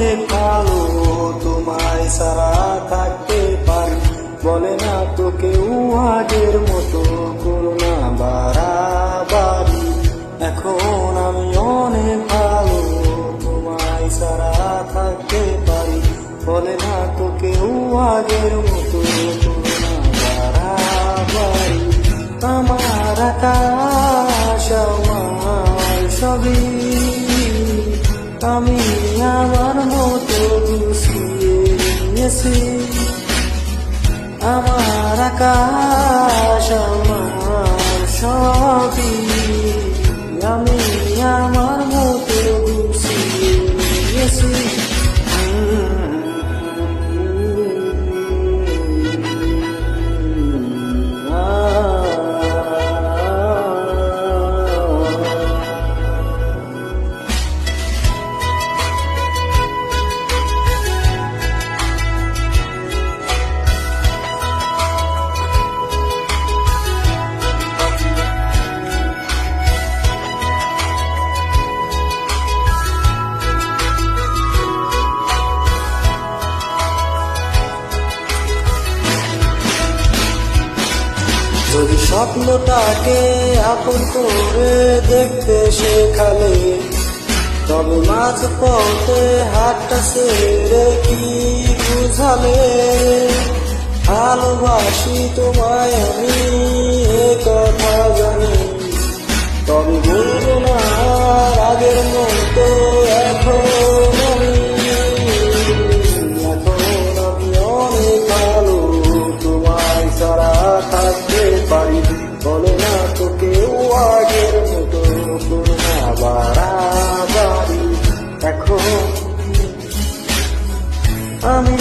অনেক ভালো, তোমায় ছাড়া থাকতে পারি। বলে না তো কেউ আগের মতো করো না বাড়াবাড়ি। এখন আমি অনেক ভালো, তোমায় ছাড়া থাকতে পারি। বলে না তো কেউ আগের মতো করো না বাড়াবাড়ি। আমার আকাশ আমার সবই, আমি আমার মতো গুছিয়ে নিয়েছি। আমার আকাশ আমার সবই, আমি আমার মতো গুছিয়ে নিয়েছি। যদি স্বপ্নটাকে আপন করে দেখতে শেখালে, তবে মাঝ পথে হাতটা ছেড়ে কি বুঝালে? ভালোবাসি তোমায় আমি, এ কথা জানি, তবে বলবো না আগের মতো এখন আমি। এখন আমি অনেক ভালো, তোমায় ছাড়া থাকতে পারি। বলে না তো কেউ আগের মতো করো না বাড়াবাড়ি। এখন আমি